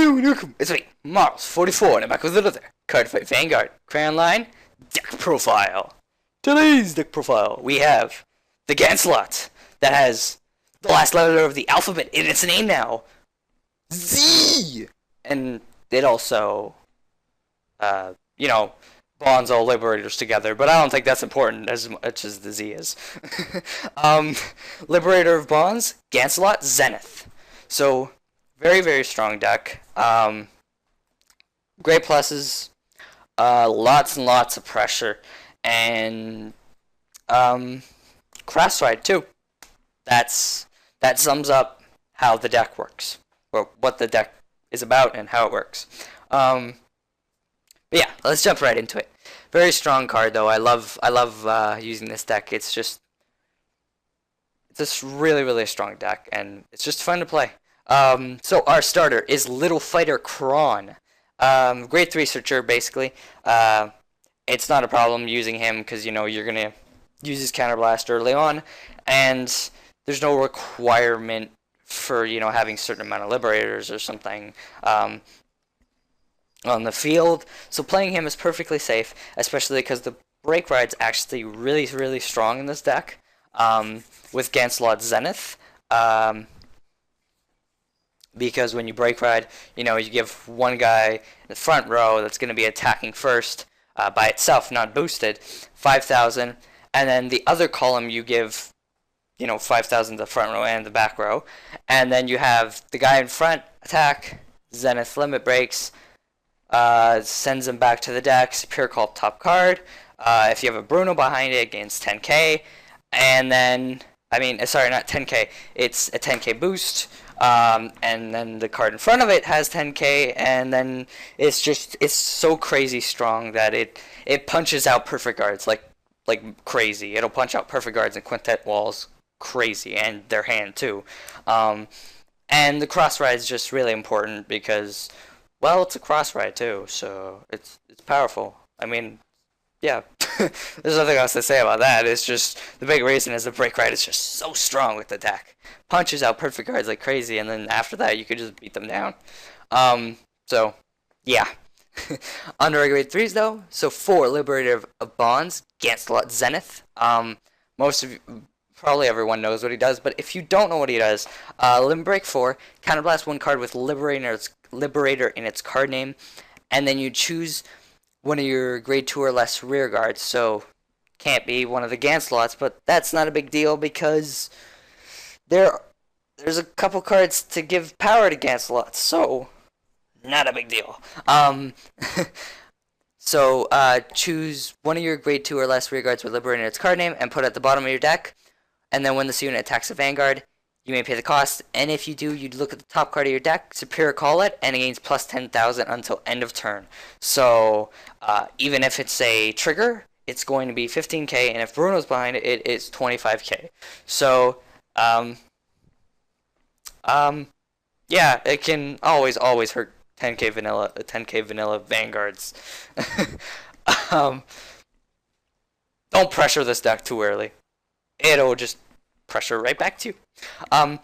It's me, Mars44, and I'm back with another Cardfight Vanguard Cron line deck profile. Today's deck profile, we have the Gancelot that has the last letter of the alphabet in its name now, Z, and it also, bonds all Liberators together, but I don't think that's important as much as the Z is. Liberator of Bonds, Gancelot Zenith. So, very, very strong deck. Great pluses, lots and lots of pressure, and CrossBreakride too. That sums up how the deck works, or what the deck is about and how it works. But yeah, let's jump right into it. Very strong card though. I love using this deck. It's a really, really strong deck, and it's just fun to play. So our starter is Little Fighter Cron. Grade 3 searcher, basically. It's not a problem using him because, you're going to use his counterblast early on, and there's no requirement for, having a certain amount of Liberators or something on the field. So playing him is perfectly safe, especially because the Breakride's actually really, really strong in this deck, with Gancelot Zenith. Because when you break ride, you give one guy in the front row that's going to be attacking first by itself, not boosted, 5,000, and then the other column you give, 5,000 to the front row and the back row, and then you have the guy in front attack, Zenith limit breaks, sends him back to the deck, Superior Call top card. If you have a Bruno behind it, it gains 10k, and then, sorry, not 10k, it's a 10k boost. And then the card in front of it has 10k, and then it's so crazy strong that it punches out perfect guards like crazy. It'll punch out perfect guards and quintet walls crazy, and their hand too. And the cross ride is just really important because, well, it's a cross ride too, so it's powerful. Yeah, there's nothing else to say about that. It's just, the big reason is the break ride is just so strong with the deck. Punches out perfect cards like crazy, and then after that, you could just beat them down. So, yeah. Under grade 3s, though, so for Liberator of Bonds, Gancelot Zenith. Most of you, probably everyone knows what he does, but if you don't know what he does, Limit Break 4, counterblast one card with Liberator in its card name, and then you choose one of your grade 2 or less rear guards. So can't be one of the Gancelots, but that's not a big deal because there's a couple cards to give power to Gancelots, so not a big deal. So choose one of your grade 2 or less rear guards with Liberator in its card name and put it at the bottom of your deck, and then when this unit attacks a Vanguard, you may pay the cost, and if you do, you'd look at the top card of your deck, Superior Call it, and it gains plus 10,000 until end of turn. So, even if it's a trigger, it's going to be 15k, and if Bruno's behind it, it is 25k. So, yeah, it can always hurt 10k vanilla Vanguards. Don't pressure this deck too early. It'll just pressure right back to you. But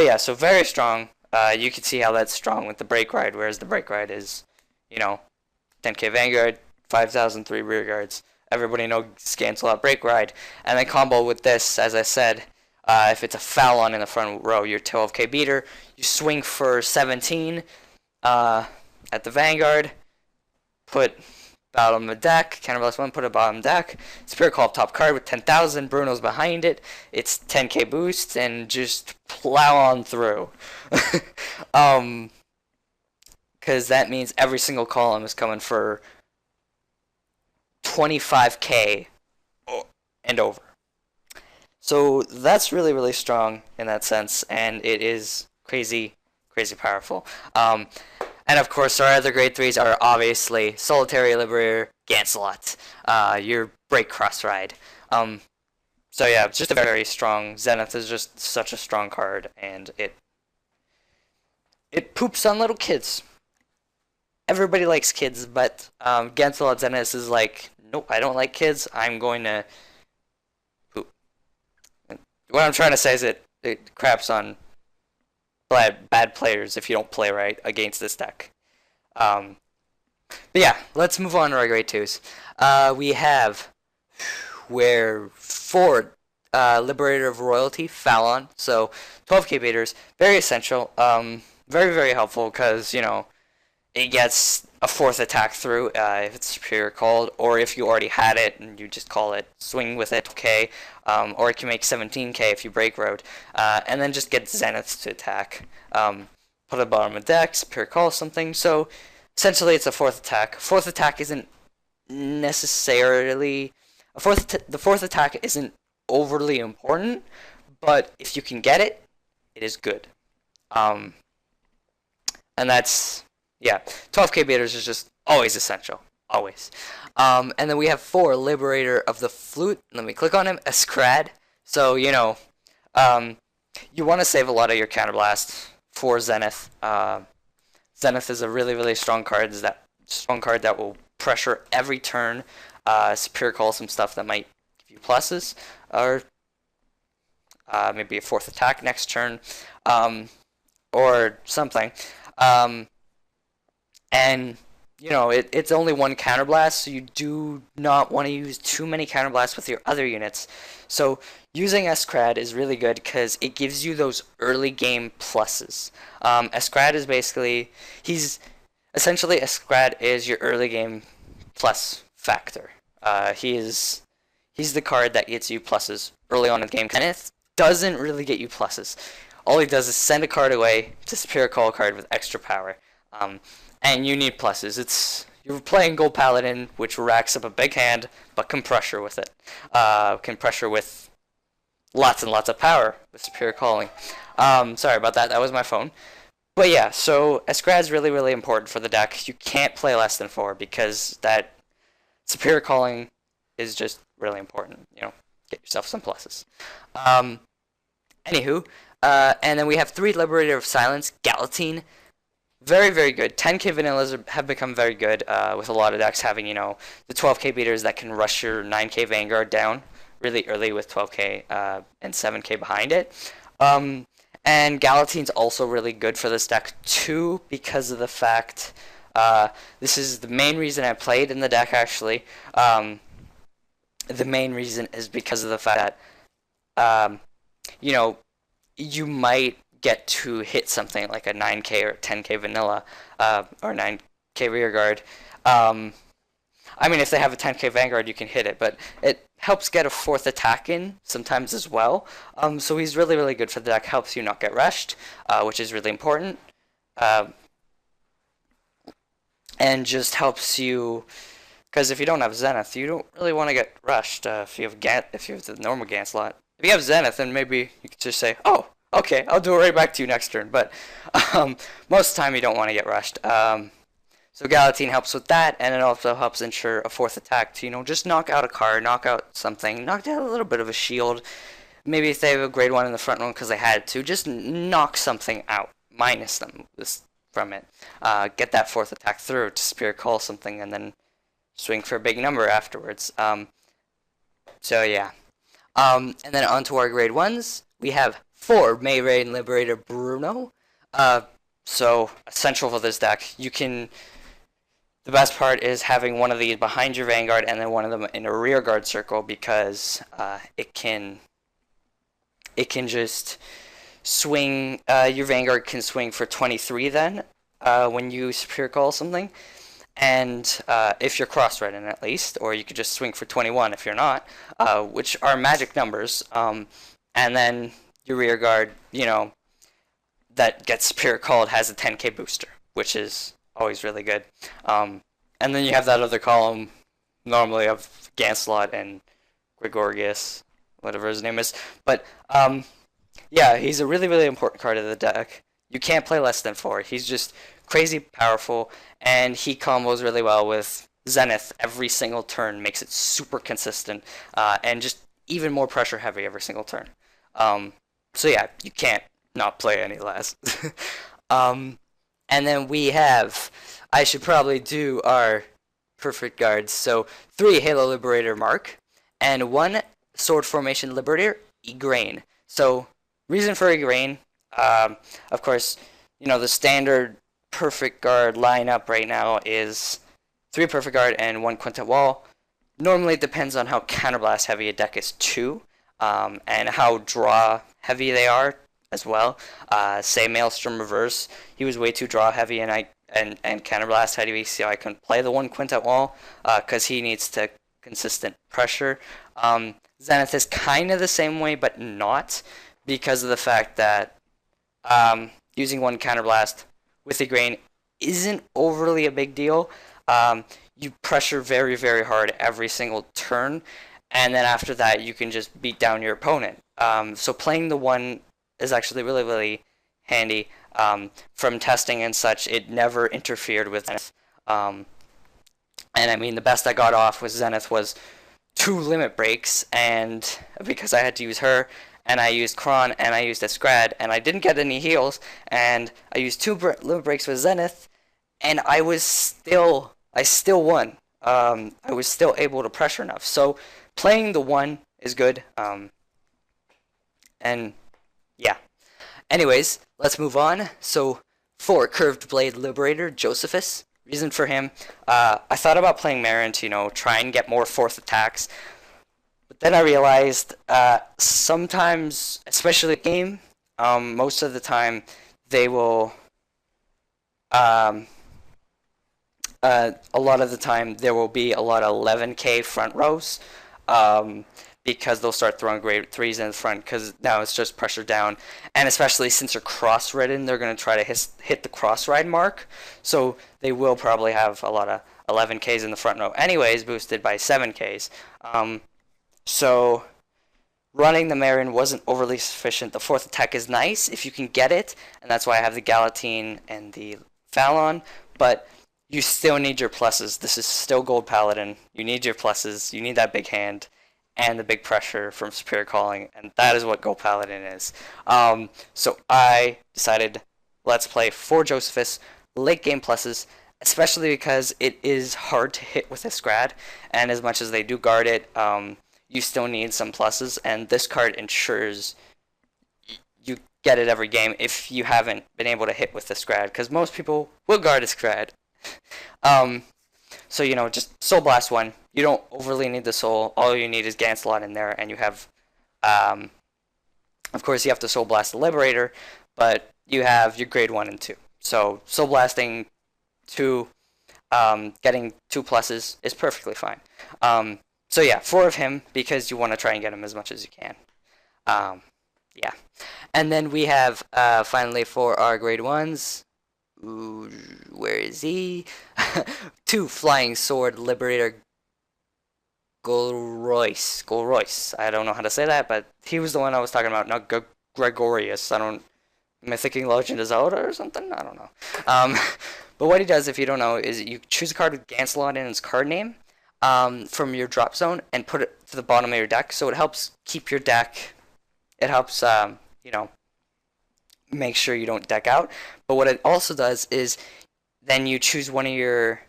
yeah, so very strong. You can see how that's strong with the break ride, whereas the break ride is, 10k Vanguard, 5,003 rear guards. Everybody knows Gancelot break ride. And then combo with this, as I said, if it's a foul on in the front row, your 12k beater, you swing for 17 at the Vanguard, put bottom of the deck, counterblast 1, put it bottom deck, Spirit Call top card with 10,000, Bruno's behind it, it's 10k boost, and just plow on through. Because that means every single column is coming for 25k and over. So that's really, really strong in that sense, and it is crazy, crazy powerful. And of course, our other grade 3s are obviously Solitary Liberator, Gancelot, your break cross ride. So yeah, it's just a very strong. Zenith is just such a strong card, and it poops on little kids. Everybody likes kids, but Gancelot Zenith is like, nope, I don't like kids. I'm going to poop. What I'm trying to say is it craps on bad players if you don't play right against this deck. But yeah, let's move on to our grade 2s. We have where 4 Liberator of Royalty, Fallon. So 12k beaters, very essential. Very, very helpful because, it gets a 4th attack through if it's superior called, or if you already had it and you just call it, swing with it, okay. Or it can make 17k if you break road. And then just get Zenith to attack. Put it at the bottom of the deck, superior call something. So essentially it's a 4th attack. 4th attack isn't necessarily... the 4th attack isn't overly important, but if you can get it, it is good. And that's... yeah, 12k beaters is just always essential. Always. And then we have 4 Liberator of the Flute. Let me click on him. Escrad. So, you want to save a lot of your counterblast for Zenith. Zenith is a really, really strong card. That will pressure every turn. Superior call some stuff that might give you pluses. Or maybe a 4th attack next turn. Or something. And, it's only 1 counterblast, so you do not want to use too many counterblasts with your other units. So using Escrad is really good because it gives you those early game pluses. Escrad is basically, Escrad is your early game plus factor. He's the card that gets you pluses early on in the game. Zenith doesn't really get you pluses. All he does is send a card away to superior call a card with extra power. And you need pluses. You're playing Gold Paladin, which racks up a big hand, but can pressure with it. Can pressure with lots and lots of power with superior calling. Sorry about that. That was my phone. But yeah, so Escrad's really, really important for the deck. You can't play less than 4 because that superior calling is just really important. Get yourself some pluses. Anywho, and then we have 3 Liberator of Silence, Gallatin. Very, very good. 10k vanillas have become very good with a lot of decks having, the 12k beaters that can rush your 9k Vanguard down really early with 12k and 7k behind it. And Gallatin's also really good for this deck too because of the fact, this is the main reason I played in the deck actually. The main reason is because of the fact that, you might get to hit something like a 9k or 10k vanilla or 9k rearguard. If they have a 10k Vanguard, you can hit it, but it helps get a 4th attack in sometimes as well. So he's really, really good for the deck. Helps you not get rushed, which is really important. And just helps you, because if you don't have Zenith, you don't really want to get rushed if you have the normal Gancelot. If you have Zenith, then maybe you could just say, oh, okay, I'll do it right back to you next turn. But most of the time, you don't want to get rushed. So Gallatin helps with that, and it also helps ensure a 4th attack to, just knock out a card, knock out something, knock out a little bit of a shield. Maybe if they have a grade 1 in the front row because they had to, just knock something out, minus them from it. Get that 4th attack through to superior call something, and then swing for a big number afterwards. So yeah. And then onto our grade 1s, we have 4 Mayrain Liberator Bruno. So essential for this deck. The best part is having one of these behind your Vanguard and then one of them in a rear guard circle because it can just swing. Your Vanguard can swing for 23 then when you superior call something, and if you're cross-ridden at least, or you could just swing for 21 if you're not, which are magic numbers. And then your rear guard, that gets superior called has a 10k booster, which is always really good. And then you have that other column normally of Gancelot and Gregorius, whatever his name is. But yeah, he's a really, really important card of the deck. You can't play less than 4. He's just crazy powerful, and he combos really well with Zenith every single turn, makes it super consistent, and just even more pressure heavy every single turn. So yeah, you can't not play any less. And then we have, I should probably do our perfect guards. So 3 Halo Liberator Mark, and 1 Sword Formation Liberator, Igraine. So reason for Igraine, Of course, the standard perfect guard lineup right now is 3 perfect guard and 1 quintet wall. Normally it depends on how counterblast heavy a deck is too, and how draw heavy they are as well. Say Maelstrom Reverse, he was way too draw heavy, and counterblast heavy, so I couldn't play the 1 quintet wall because he needs to consistent pressure. Zenith is kind of the same way, but not, because of the fact that using 1 counterblast with Igraine isn't overly a big deal. You pressure very, very hard every single turn, and then after that you can just beat down your opponent. So playing the 1 is actually really, really handy. From testing and such, it never interfered with Zenith. And I mean, the best I got off with Zenith was 2 limit breaks, and because I had to use her, and I used Cron, and I used Escrad, and I didn't get any heals, and I used 2 limit breaks with Zenith, and I still won. I was still able to pressure enough. So playing the 1 is good. And yeah. Anyways, let's move on. So for Curved Blade Liberator, Josephus. Reason for him, I thought about playing Marin to, try and get more 4th attacks. But then I realized sometimes, especially the game, most of the time they will... a lot of the time there will be a lot of 11k front rows, because they'll start throwing grade 3s in the front, because now it's just pressure down, and especially since they're cross-ridden, they're going to try to hit the cross-ride mark, so they will probably have a lot of 11ks in the front row anyways, boosted by 7ks. So running the Marin wasn't overly sufficient. The 4th attack is nice if you can get it, and that's why I have the Gallatin and the Fallon, but you still need your pluses. This is still Gold Paladin. You need your pluses. You need that big hand and the big pressure from Superior Calling, and that is what Gold Paladin is. So I decided, let's play for Josephus, late game pluses, especially because it is hard to hit with Escrad, and as much as they do guard it, you still need some pluses, and this card ensures you get it every game if you haven't been able to hit with Escrad, because most people will guard Escrad. So, just Soul Blast 1. You don't overly need the Soul. All you need is Gancelot in there, and you have, of course, you have to Soul Blast the Liberator, but you have your grade 1 and 2. So, Soul Blasting 2, getting 2 pluses is perfectly fine. So, yeah, 4 of him, because you want to try and get him as much as you can. Yeah. And then we have, finally, for our grade 1s, ooh, where is he? 2 Flying Sword Liberator Gorlois. I don't know how to say that, but he was the one I was talking about, not Gregorius. Am I thinking Legend of Zelda or something? I don't know. But what he does, if you don't know, is you choose a card with Gancelot in its card name from your drop zone and put it to the bottom of your deck. So it helps keep your deck. It helps, make sure you don't deck out. But what it also does is then you choose one of your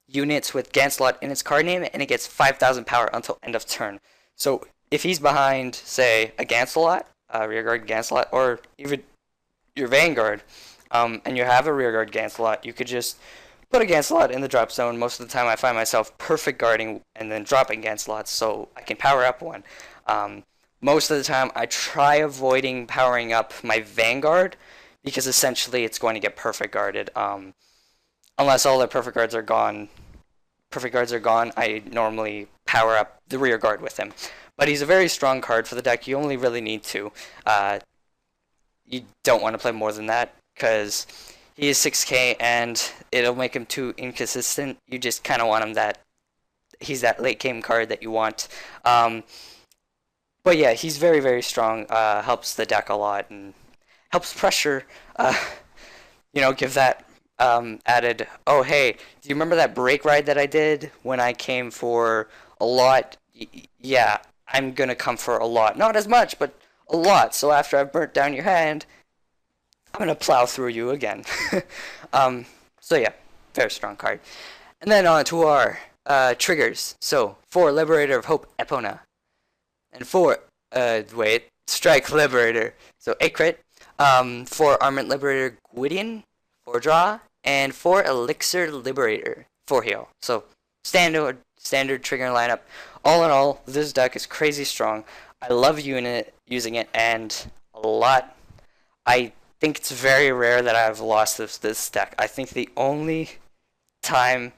units with Gancelot in its card name, and it gets 5,000 power until end of turn. So if he's behind, say, a Gancelot, rearguard Gancelot, or even your Vanguard, and you have a rearguard Gancelot, you could just put a Gancelot in the drop zone. Most of the time I find myself perfect guarding and then dropping Gancelots so I can power up one. Most of the time I try avoiding powering up my Vanguard, because essentially it's going to get perfect guarded. Unless all the perfect guards are gone, I normally power up the rear guard with him. But he's a very strong card for the deck. You only really need 2. You don't want to play more than that, because he is 6k and it'll make him too inconsistent. You just kind of want him he's that late game card that you want. But yeah, he's very, very strong. Helps the deck a lot and helps pressure. Give that added. Oh hey, do you remember that break ride that I did when I came for a lot? Yeah, I'm gonna come for a lot. Not as much, but a lot. So after I've burnt down your hand, I'm gonna plow through you again. So yeah, very strong card. And then on to our triggers. So for Liberator of Hope, Epona. And for, Strike Liberator. So 8 crit. 4 Armament Liberator Gwydion, 4 draw, and 4 Elixir Liberator, 4 heal. So standard trigger lineup. All in all, this deck is crazy strong. I love using it, and a lot. I think it's very rare that I've lost this deck. I think the only time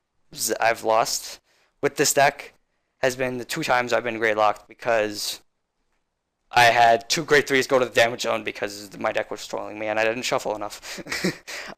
I've lost with this deck has been the 2 times I've been grade locked because I had 2 grade 3s go to the damage zone because my deck was trolling me and I didn't shuffle enough.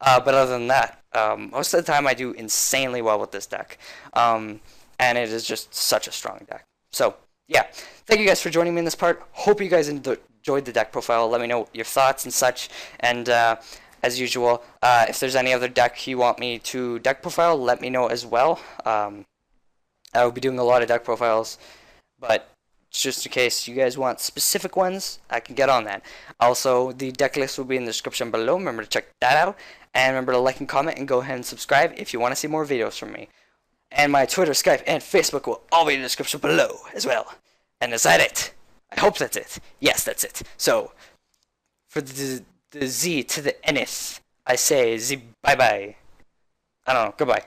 But other than that, most of the time I do insanely well with this deck. And it is just such a strong deck. So, yeah. Thank you guys for joining me in this part. Hope you guys enjoyed the deck profile. Let me know your thoughts and such. And as usual, if there's any other deck you want me to deck profile, let me know as well. I will be doing a lot of deck profiles, but just in case you guys want specific ones, I can get on that. Also, the deck list will be in the description below. Remember to check that out. And remember to like and comment and go ahead and subscribe if you want to see more videos from me. And my Twitter, Skype, and Facebook will all be in the description below as well. And is that it? I hope that's it. Yes, that's it. So, for the Z to the Nth, I say Z bye-bye. I don't know. Goodbye.